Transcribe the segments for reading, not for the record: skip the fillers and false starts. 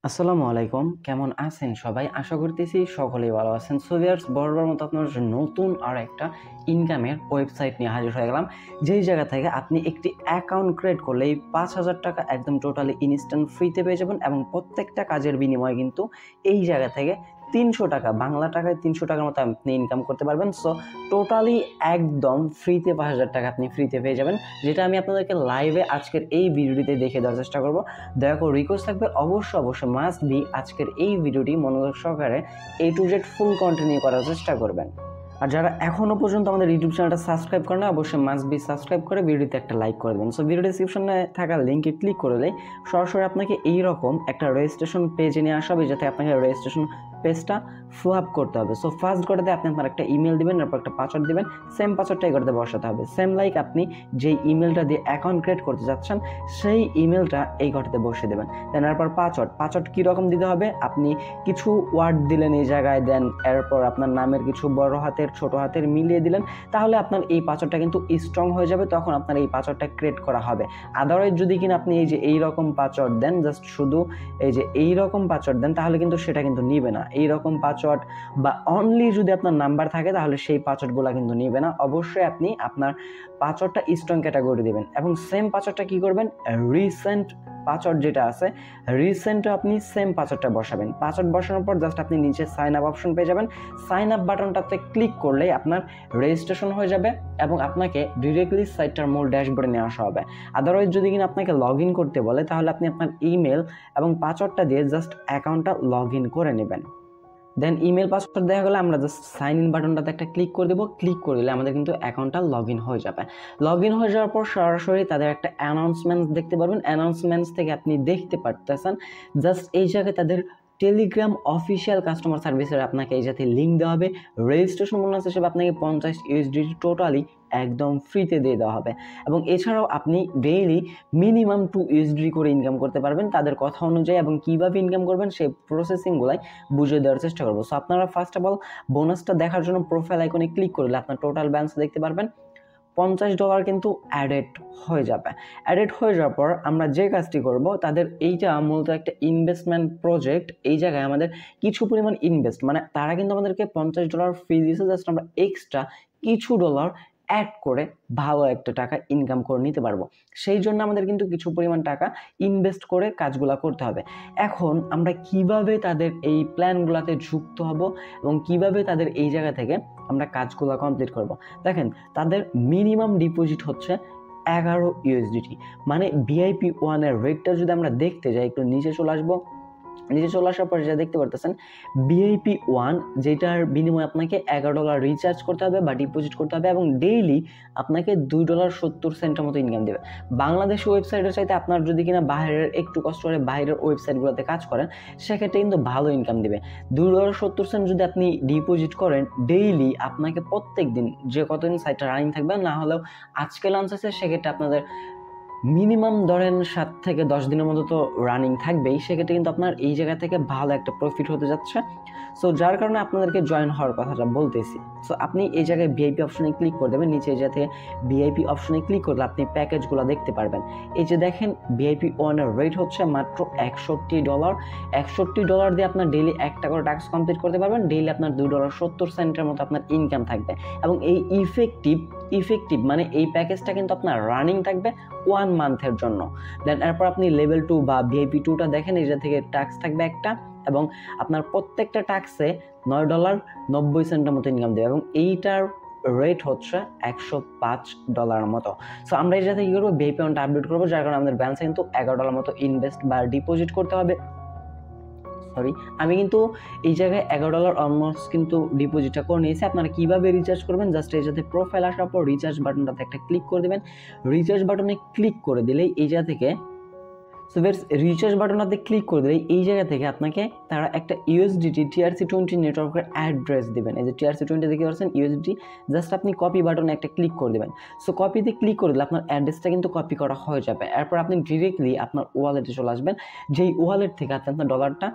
আসসালামু আলাইকুম, কেমন আছেন সবাই? আশা করতেছি সকলেই ভালো আছেন। সো ভিউয়ার্স, বরাবর মতো আপনার নতুন আর একটা ইনকামের ওয়েবসাইট নিয়ে হাজির হয়ে গেলাম, যেই জায়গা থেকে আপনি একটি অ্যাকাউন্ট ক্রিয়েট করলেই ৫,০০০ টাকা একদম টোটালি ইনস্ট্যান্ট ফ্রিতে পেয়ে যাবেন এবং প্রত্যেকটা কাজের বিনিময়ে কিন্তু এই জায়গা থেকে ৩০০ টাকা, বাংলা টাকায় ৩০০ টাকার মতো আপনি ইনকাম করতে পারবেন। সো টোটালি একদম ফ্রিতে ৫,০০০ টাকা আপনি ফ্রিতে পেয়ে যাবেন, যেটা আমি আপনাদেরকে লাইভে আজকের এই ভিডিওটিতে দেখে দেওয়ার চেষ্টা করব। দয়া করে রিকোয়েস্ট থাকবে, অবশ্যই মাস্ট বি আজকের এই ভিডিওটি মনোযোগ সহকারে A to Z full continue করার চেষ্টা করবেন। আর যারা এখনও পর্যন্ত আমাদের ইউটিউব চ্যানেলটা সাবস্ক্রাইব করে না, অবশ্যই মাস্ট বি সাবস্ক্রাইব করে ভিডিওতে একটা লাইক করে দেবেন। সো ভিডিও ডিসক্রিপশনে থাকা লিঙ্কে ক্লিক করলে সরাসরি আপনাকে এইরকম একটা রেজিস্ট্রেশন পেজে নিয়ে আসা হবে, যাতে আপনাকে রেজিস্ট্রেশন পেজটা ফিল আপ করতে হবে। সো ফার্স্ট করতে আপনি আপনার একটা ইমেল দিবেন, তারপর একটা পাসওয়ার্ড দিবেন, সেম পাসওয়ার্ডটাই করতে বসাতে হবে। সেম লাইক আপনি যেই ইমেলটা দিয়ে অ্যাকাউন্ট ক্রিয়েট করতে যাচ্ছেন সেই ইমেলটা এই ঘরটাতে বসিয়ে দেবেন। দেন এরপর পাসওয়ার্ড কীরকম দিতে হবে, আপনি কিছু ওয়ার্ড দিলেন এই জায়গায়, দেন এরপর আপনার নামের কিছু বড় হাতের ছোট হাতের মিলিয়ে দিলেন, তাহলে আপনার এই পাসওয়ার্ডটা কিন্তু স্ট্রং হয়ে যাবে, তখন আপনার এই পাসওয়ার্ডটা ক্রিয়েট করা হবে। আদারওয়াইজ যদি কিনা আপনি এই যে এইরকম পাসওয়ার্ড দেন, জাস্ট শুধু এই যে এইরকম পাসওয়ার্ড দেন, তাহলে কিন্তু সেটা কিন্তু নিবে না। এইরকম পাসওয়ার্ড বা অনলি যদি আপনার নাম্বার থাকে, তাহলে সেই পাসওয়ার্ডগুলো কিন্তু নিবে না। অবশ্যই আপনি আপনার পাসওয়ার্ডটা স্ট্রং ক্যাটাগরি দেবেন এবং সেম পাসওয়ার্ডটা কী করবেন, রিসেন্ট পাসওয়ার্ড যেটা আছে, রিসেন্টে আপনি সেম পাসওয়ার্ডটা বসাবেন। পাসওয়ার্ড বসানোর পর জাস্ট আপনি নিচে সাইন আপ অপশন পেয়ে যাবেন। সাইন আপ বাটনটাতে ক্লিক করলেই আপনার রেজিস্ট্রেশন হয়ে যাবে এবং আপনাকে ডিরেক্টলি সাইটটার মূল ড্যাশবোর্ডে নিয়ে আসা হবে। আদারওয়াইজ যদি কিনা আপনাকে লগ ইন করতে বলে, তাহলে আপনি আপনার ইমেল এবং পাসওয়ার্ডটা দিয়ে জাস্ট অ্যাকাউন্টটা লগ ইন করে নেবেন। দেন ইমেল পাসওয়ার্ড দেখা গেলে আমরা জাস্ট সাইন ইন বাটনটাতে একটা ক্লিক করে দেবো। ক্লিক করে দিলে আমাদের কিন্তু অ্যাকাউন্টটা লগ ইন হয়ে যাবে। লগ ইন হয়ে যাওয়ার পর সরাসরি তাদের একটা অ্যানাউন্সমেন্টস দেখতে পারবেন। অ্যানাউন্সমেন্টস থেকে আপনি দেখতে পারতেছেন জাস্ট এই জায়গায় তাদের টেলিগ্রাম অফিসিয়াল কাস্টমার সার্ভিসের আপনাকে এই জাতীয় লিঙ্ক দেওয়া হবে। রেজিস্ট্রেশন বোনাস হিসেবে আপনাকে 50 USD টোটালি একদম ফ্রিতে দিয়ে দেওয়া হবে এবং এছাড়াও আপনি ডেইলি মিনিমাম 2 USD করে ইনকাম করতে পারবেন তাদের কথা অনুযায়ী, এবং কীভাবে ইনকাম করবেন সেই প্রসেসিংগুলাই বুঝিয়ে দেওয়ার চেষ্টা করবো। সো আপনারা ফার্স্ট অফ অল বোনাসটা দেখার জন্য প্রোফাইল আইকনে ক্লিক করলে আপনার টোটাল ব্যালেন্স দেখতে পারবেন। $50 কিন্তু অ্যাডেড হয়ে যাবে। অ্যাডেড হয়ে যাওয়ার পর আমরা যে কাজটি করব, তাদের এইটা মূলত একটা ইনভেস্টমেন্ট প্রজেক্ট। এই জায়গায় আমাদের কিছু পরিমাণ ইনভেস্ট, মানে তারা কিন্তু আমাদেরকে $50 ফি দিয়েছে, জাস্ট আমরা এক্সট্রা কিছু ডলার অ্যাড করে ভালো একটা টাকা ইনকাম করে নিতে পারবো। সেই জন্য আমাদের কিন্তু কিছু পরিমাণ টাকা ইনভেস্ট করে কাজগুলো করতে হবে। এখন আমরা কিভাবে তাদের এই প্ল্যানগুলোতে যুক্ত হব এবং কিভাবে তাদের এই জায়গা থেকে আমরা কাজগুলো কমপ্লিট করব। দেখেন, তাদের মিনিমাম ডিপোজিট হচ্ছে 11 USDT, মানে VIP 1 রেটটা যদি আমরা দেখতে যাই, একটু নিচে চলে আসবো। নিচে চলে আসার পরে যা দেখতে পারতেছেন, VIP 1 যেটার বিনিময়ে আপনাকে $11 রিচার্জ করতে হবে বা ডিপোজিট করতে হবে এবং ডেইলি আপনাকে $2.70 মতো ইনকাম দেবে। বাংলাদেশ ওয়েবসাইটের চাইতে আপনার যদি কিনা বাইরের একটু কষ্ট করে বাইরের ওয়েবসাইটগুলোতে কাজ করেন, সেক্ষেত্রে কিন্তু ভালো ইনকাম দেবে। $2.70 যদি আপনি ডিপোজিট করেন ডেইলি, আপনাকে প্রত্যেক দিন যে কতদিন সাইটটা রানিং থাকবে, না হলেও আজকে লঞ্চ আছে, সেক্ষেত্রে আপনাদের মিনিমাম ধরেন 7 থেকে 10 দিনের মতো তো রানিং থাকবেই, সেক্ষেত্রে কিন্তু আপনার এই জায়গা থেকে ভালো একটা প্রফিট হতে যাচ্ছে। সো যার কারণে আপনাদেরকে জয়েন হওয়ার কথাটা বলতেছি। সো আপনি এই জায়গায় VIP অপশনে ক্লিক করে দেবেন। নিচে এই জায়গা থেকে VIP অপশনে ক্লিক করলে আপনি প্যাকেজগুলো দেখতে পারবেন। এই যে দেখেন, VIP 1 রেট হচ্ছে মাত্র $61। $61 দিয়ে আপনার ডেইলি একটা করে টাস্ক কমপ্লিট করতে পারবেন। ডেইলি আপনার $2.70 মতো আপনার ইনকাম থাকবে এবং এই ইফেক্টিভ মানে এই প্যাকেজটা কিন্তু আপনার রানিং থাকবে 1 মান্থের জন্য। দেন এরপর আপনি লেভেল 2 বা VIP 2টা দেখেন, এটা থেকে ট্যাক্স থাকবে একটা এবং আপনার প্রত্যেকটা ট্যাক্সে $9.90 মতো ইনকাম দেবে এবং এইটার রেট হচ্ছে $105 মতো। সো আমরা এই জায়গায় কী করবো, VIP 1টা আপডেট করবো, যার কারণে আমাদের ব্যালেন্সে কিন্তু $11 মতো ইনভেস্ট বা ডিপোজিট করতে হবে। আমি কিন্তু এই জায়গায় $11 অলমোস্ট কিন্তু ডিপোজিটটা করে নিয়েছি। আপনারা কীভাবে রিচার্জ করবেন, জাস্ট এই যাতে প্রোফাইল আসার পর রিচার্জ বাটনটাতে একটা ক্লিক করে দেবেন। রিচার্জ বাটনে ক্লিক করে দিলেই এই জায়গা থেকে রিচার্জ বাটনটাতে ক্লিক করে দিলেই এই জায়গা থেকে আপনাকে তারা একটা USDT TRC20 নেটওয়ার্কের অ্যাড্রেস দেবেন। এই যে TRC20 দেখতে পাচ্ছেন USDT, জাস্ট আপনি কপি বাটনে একটা ক্লিক করে দেবেন। সো কপিতে ক্লিক করে দিলে আপনার অ্যাড্রেসটা কিন্তু কপি করা হয়ে যাবে। এরপর আপনি ডিরেক্টলি আপনার ওয়ালেটে চলে আসবেন, যেই ওয়ালেট থেকে আপনি আপনার ডলারটা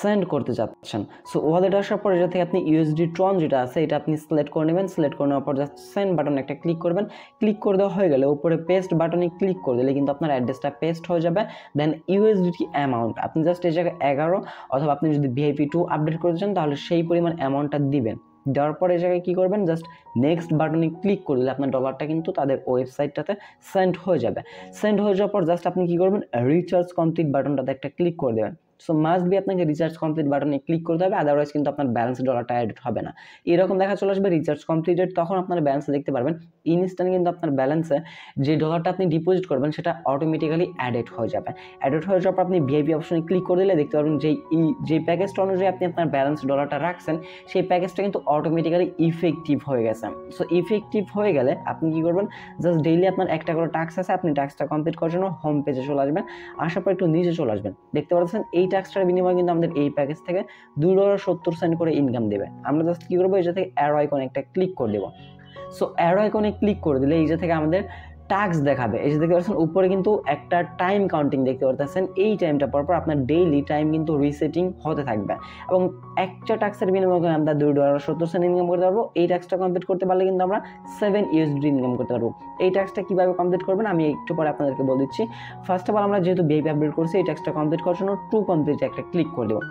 সেন্ড করতে চাচ্ছেন। সো ওয়ালেট আসার পর এটা থেকে আপনি ইউএসডি ট্রন যেটা আছে এটা আপনি সিলেক্ট করে নেবেন। সিলেক্ট করে নেওয়ার পর জাস্ট সেন্ড বাটন একটা ক্লিক করবেন। ক্লিক করে দেওয়া হয়ে গেলে উপরে পেস্ট বাটনে ক্লিক করে দিলে কিন্তু আপনার অ্যাড্রেসটা পেস্ট হয়ে যাবে। দেন ইউএসডিটি অ্যামাউন্ট আপনি জাস্ট এই জায়গায় 11 অথবা আপনি যদি VIP2 আপডেট করতে চান তাহলে সেই পরিমাণ অ্যামাউন্টটা দিবেন। দেওয়ার পর এই জায়গায় কী করবেন, জাস্ট নেক্সট বাটনে ক্লিক করে দিলে আপনার ডলারটা কিন্তু তাদের ওয়েবসাইটটাতে সেন্ড হয়ে যাবে। সেন্ড হয়ে যাওয়ার পর জাস্ট আপনি কী করবেন, রিচার্জ কমপ্লিট বাটনটাতে একটা ক্লিক করে দেবেন। সো মাস্ট বি আপনাকে রিচার্জ কমপ্লিট বাটনে ক্লিক করতে হবে, আদারওয়াইজ কিন্তু আপনার ব্যালেন্স ডলারটা অ্যাড হবে না। এরকম দেখা চলে আসবে রিচার্জ কমপ্লিটেড, তখন আপনার ব্যালেন্সে দেখতে পারবেন ইনস্ট্যান্ট কিন্তু আপনার ব্যালেন্সে যে ডলারটা আপনি ডিপোজিট করবেন সেটা অটোমেটিক্যালি অ্যাডেড হয়ে যাবে। অ্যাডেড হয়ে যাওয়ার পর আপনি ভিআইপি অপশনে ক্লিক করে দিলে দেখতে পারবেন যে প্যাকেজটা অনুযায়ী আপনি আপনার ব্যালেন্স ডলারটা রাখছেন সেই প্যাকেজটা কিন্তু অটোমেটিক্যালি ইফেক্টিভ হয়ে গেছে। সো ইফেক্টিভ হয়ে গেলে আপনি কী করবেন, জাস্ট ডেইলি আপনার একটা করে টাস্ক আছে, আপনি টাস্কটা কমপ্লিট করার জন্য হোম পেজে চলে আসবেন। আসার পর একটু নিচে চলে আসবেন, দেখতে পাচ্ছেন এই টাস্কটার বিনিময়ে কিন্তু আমাদের এই প্যাকেজ থেকে $2.70 করে ইনকাম দেবে। আমরা জাস্ট কী করবো, এই যে থেকে অ্যারো আইকনে একটা ক্লিক করে দেবো। সো অ্যারো আইকনে ক্লিক করে দিলে এই যে থেকে আমাদের টাস্ক দেখাবে। এই যে দেখতে পাচ্ছেন উপরে কিন্তু একটা টাইম কাউন্টিং দেখতে পাচ্ছেন, এই টাইমটা পরপর আপনার ডেইলি টাইম কিন্তু রিসেটিং হতে থাকবে এবং একটা টাস্কের বিনিময়ে আমরা $2.70 ইনকাম করতে পারবো। এই টাস্কটা কমপ্লিট করতে পারলে কিন্তু আমরা 7 USD ইনকাম করতে পারবো। এই টাস্কটা কীভাবে কমপ্লিট করবেন আমি একটু পরে আপনাদেরকে বলে দিচ্ছি। ফার্স্ট অফ অল আমরা যেহেতু ভিআইপি আপডেট করছি, এই টাস্কটা কমপ্লিট করার জন্য টু কমপ্লিটে একটা ক্লিক করে দেবো।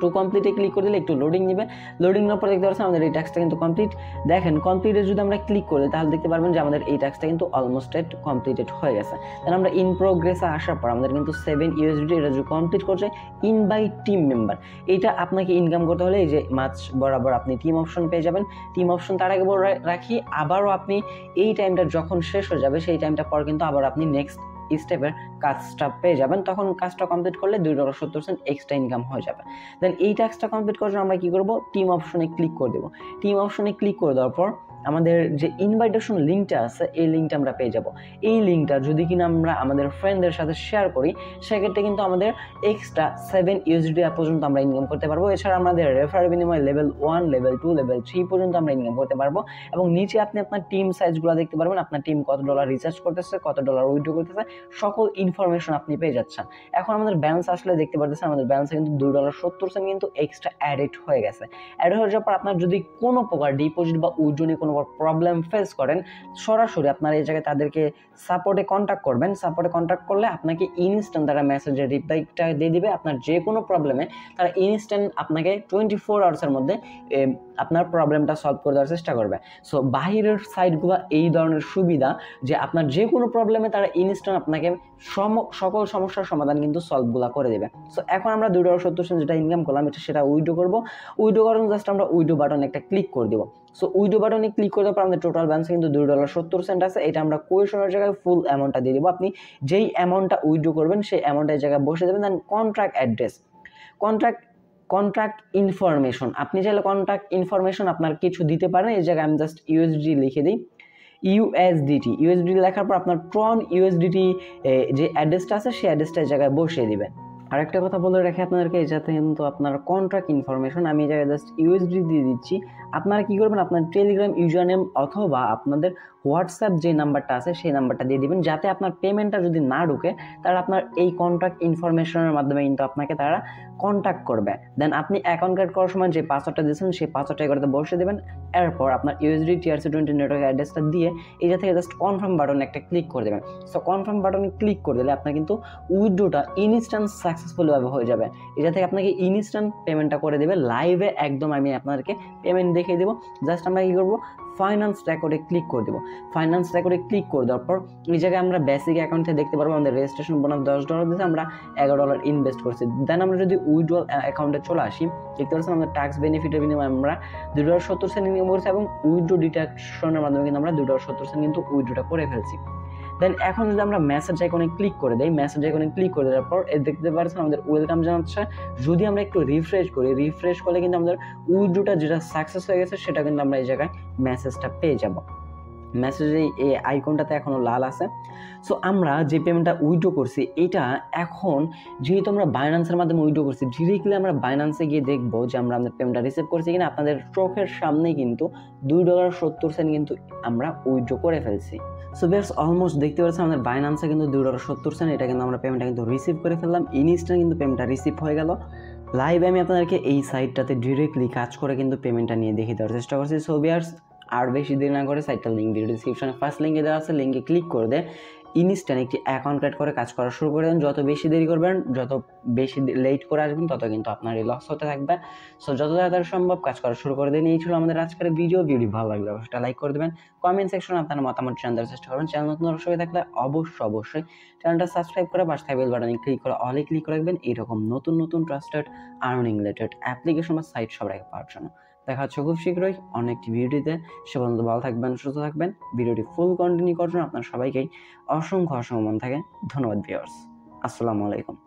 টু কমপ্লিটে ক্লিক করে দিলে একটু লোডিং নেবে। লোডিং নেওয়ার পর দেখতে পাচ্ছেন আমাদের এই টাস্কটা কিন্তু কমপ্লিট। দেখেন কমপ্লিটে যদি আমরা ক্লিক করি তাহলে দেখতে পারবেন যে আমাদের এই টাস্কটা কিন্তু অলমোস্ট কমপ্লিটেড হয়ে গেছে। দেন আমরা ইন প্রোগ্রেসে আসার পর আমাদের কিন্তু 7 USD এটা যদি কমপ্লিট করছে ইনভাইট টিম মেম্বার, এইটা আপনাকে ইনকাম করতে হলে এই যে মাছ বরাবর আপনি টিম অপশন পেয়ে যাবেন। টিম অপশন তার আগে রাখি, আবারও আপনি এই টাইমটা যখন শেষ হয়ে যাবে সেই টাইমটা পর কিন্তু আবার আপনি নেক্সট স্টেপের কাজটা পেয়ে যাবেন। তখন কাজটা কমপ্লিট করলে $2.70 এক্সট্রা ইনকাম হয়ে যাবে। দেন এই টাস্কটা কমপ্লিট করার জন্য আমরা কী করবো, টিম অপশনে ক্লিক করে দেবো। টিম অপশনে ক্লিক করে দেওয়ার পর আমাদের যে ইনভাইটেশন লিঙ্কটা আছে এই লিঙ্কটা আমরা পেয়ে যাব। এই লিঙ্কটা যদি কিনা আমরা আমাদের ফ্রেন্ডদের সাথে শেয়ার করি সেক্ষেত্রে কিন্তু আমাদের এক্সট্রা 7 USD পর্যন্ত আমরা ইনকাম করতে পারবো। এছাড়া আমাদের রেফারের বিনিময়ে লেভেল 1, লেভেল 2, লেভেল 3 পর্যন্ত আমরা ইনকাম করতে পারবো। এবং নিচে আপনি আপনার টিম সাইজগুলো দেখতে পারবেন, আপনার টিম কত ডলার রিচার্জ করতেছে, কত ডলার উইথড্র করতেছে, সকল ইনফরমেশন আপনি পেয়ে যাচ্ছেন। এখন আমাদের ব্যালেন্স আসলে দেখতে পাচ্ছেন আমাদের ব্যালেন্সে কিন্তু $2.70 কিন্তু এক্সট্রা অ্যাডেড হয়ে গেছে। অ্যাড হয়ে যাওয়ার পর আপনার যদি কোনো প্রকার ডিপোজিট বা উইথড্র নিয়ে কোনো প্রবলেম ফেস করেন সরাসরি আপনারা এই জায়গায় তাদেরকে সাপোর্টে কন্ট্যাক্ট করবেন। সাপোর্টে কন্ট্যাক্ট করলে আপনাকে ইনস্ট্যান্ট তারা মেসেজের রিপ্লাইটা দিয়ে দিবে। আপনার যে কোনো প্রবলেমে তারা ইনস্ট্যান্ট আপনাকে 24 আওয়ার্সের মধ্যে আপনার প্রবলেমটা সলভ করে দেওয়ার চেষ্টা করবে। সো বাহিরের সাইটগুলো এই ধরনের সুবিধা যে আপনার যে কোনো প্রবলেমে তারা ইনস্ট্যান্ট আপনাকে সকল সমস্যার সমাধান কিন্তু সলভগুলো করে দেবে। সো এখন আমরা $2.70 যেটা ইনকাম করলাম সেটা উইথড্র করবো। উইথড্র করার জন্য জাস্ট আমরা উইথড্র বাটনে একটা ক্লিক করে দেবো। সো উইথড্র বাটনে ক্লিক করার পর আমাদের টোটাল ব্যালেন্স কিন্তু $2.70 আছে। এটা আমরা কোয়েশনের জায়গায় ফুল অ্যামাউন্টটা দিয়ে দেবো। আপনি যেই অ্যামাউন্টটা উইথড্র করবেন সেই অ্যামাউন্টের জায়গায় বসে দেবেন। দেন কন্ট্রাক্ট অ্যাড্রেস, কন্ট্রাক্ট ইনফরমেশন, আপনি চাইলে কন্ট্রাক্ট ইনফরমেশন আপনার কিছু দিতে পারেন। এই জায়গায় আমি জাস্ট USD লিখে দিই, USDT লেখার পর আপনার ট্রন USDT যে অ্যাড্রেসটা আছে সেই অ্যাড্রেসটা এই জায়গায় বসিয়ে দিবেন। আরেকটা কথা বলে রাখি আপনাদেরকে, এই যাতে কিন্তু আপনার কন্ট্রাক্ট ইনফরমেশন আমি এই জায়গায় জাস্ট USD দিয়ে দিচ্ছি। আপনারা কী করবেন, আপনার টেলিগ্রাম ইউজার নেম অথবা আপনাদের হোয়াটসঅ্যাপ যে নাম্বারটা আছে সেই নাম্বারটা দিয়ে দিবেন, যাতে আপনার পেমেন্টটা যদি না ঢুকে তারা আপনার এই কন্ট্রাক্ট ইনফরমেশনের মাধ্যমে কিন্তু আপনাকে তারা কন্ট্যাক্ট করবে। দেন আপনি অ্যাকাউন্ট ক্রিয়েট করার সময় যে পাসওয়ার্ডটা দিয়েছেন সেই পাসওয়ার্ডটা এগুলোতে বসে দেবেন। এরপর আপনার USD TRC20 নেটওয়ার্ক অ্যাড্রেসটা দিয়ে এই থেকে জাস্ট কনফার্ম বাটনে একটা ক্লিক করে দেবেন। সো কনফার্ম বাটনে ক্লিক করে দিলে আপনার কিন্তু উইথড্রটা ইনস্ট্যান্ট সাকসেসফুলভাবে হয়ে যাবে। এটা থেকে আপনাকে ইনস্ট্যান্ট পেমেন্টটা করে দেবে লাইভে, একদম আমি আপনাদেরকে পেমেন্ট দেখিয়ে দেবো। জাস্ট আমরা কী করবো, ফাইন্যান্স রেকর্ডে ক্লিক করে দেবো। ফাইন্যান্স রেকর্ডে ক্লিক করে দেওয়ার পর এই জায়গায় আমরা বেসিক অ্যাকাউন্টে দেখতে পারবো আমাদের রেজিস্ট্রেশন বোনাস $10 দিতে আমরা $11 ইনভেস্ট করছি। দেন আমরা যদি উইথড্রল অ্যাকাউন্টে চলে আসি, দেখতে পাচ্ছেন আমাদের ট্যাক্স বেনিফিটের বিনিময়ে আমরা $2.70 ইনকাম করছি এবং উইথড্র ডিটেকশনের মাধ্যমে কিন্তু আমরা $2.70 কিন্তু উইথড্রটা করে ফেলছি। দেন এখন যদি আমরা মেসেজ আইকনে ক্লিক করে দেই, মেসেজ আইকনে ক্লিক করে দেওয়ার পর দেখতে পাচ্ছেন আমাদের ওয়েলকাম জানাচ্ছে। যদি আমরা একটু রিফ্রেশ করি, রিফ্রেশ করলে কিন্তু আমাদের উইথড্রটা যেটা সাকসেস হয়ে গেছে সেটা কিন্তু আমরা এই জায়গায় মেসেজটা পেয়ে যাব। মেসেজে এই আইকনটাতে এখনও লাল আছে। সো আমরা যে পেমেন্টটা উইথড্র করছি এটা এখন যেহেতু আমরা বাইন্যান্সের মাধ্যমে উইথড্র করছি, ডিরেক্টলি আমরা বাইন্যান্সে গিয়ে দেখবো যে আমরা আমাদের পেমেন্টটা রিসিভ করছি কিনা। আপনাদের চোখের সামনে কিন্তু $2.70 কিন্তু আমরা উইথড্র করে ফেলছি। সো ভিউয়ার্স অলমোস্ট দেখতে পাচ্ছেন আমাদের বাইন্যান্সে কিন্তু $2.70, এটা কিন্তু আমরা পেমেন্টটা কিন্তু রিসিভ করে ফেললাম। ইনস্ট্যান্ট কিন্তু পেমেন্টটা রিসিভ হয়ে গেল। লাইভ আমি আপনাদেরকে এই সাইটটাতে ডিরেক্টলি কাজ করে কিন্তু পেমেন্টটা নিয়ে দেখিয়ে দেওয়ার চেষ্টা করছি। সো ভিউয়ার্স আর বেশি দেরি না করে সাইটটার লিঙ্ক ভিডিও ডিসক্রিপশনে ফার্স্ট লিঙ্কে দেওয়া আছে, লিঙ্কে ক্লিক করে দেয় ইনস্ট্যান্ট একটি অ্যাকাউন্ট ক্রিয়েট করে কাজ করা শুরু করে দেন। যত বেশি দেরি করবেন, যত বেশি লেট করে আসবেন, তত কিন্তু আপনার এই লস হতে থাকবে। সো যত তাড়াতাড়ি সম্ভব কাজ করা শুরু করে দিন। এই ছিল আমাদের আজকের ভিডিও ভালো লাগলে অবশ্যই লাইক করে দেবেন, কমেন্ট সেকশনে আপনার মতামত জানার চেষ্টা করবেন। চ্যানেল নতুন দর্শক হয়ে থাকলে অবশ্যই চ্যানেলটা সাবস্ক্রাইব করে পাশে থাকা বেল বাটনে ক্লিক করে অলে ক্লিক করে রাখবেন এরকম নতুন ট্রাস্টেড আর্নিং রিলেটেড অ্যাপ্লিকেশন বা সাইট সবার আগে পাওয়ার জন্য। দেখা হচ্ছে খুব শীঘ্রই অন্য একটি ভিডিওতে। সে পর্যন্ত ভালো থাকবেন, সুস্থ থাকবেন। ভিডিওটি ফুল কন্টিনিউ করার জন্য আপনার সবাইকেই অসংখ্য মন থেকে ধন্যবাদ ভিউয়ার্স। আসসালামু আলাইকুম।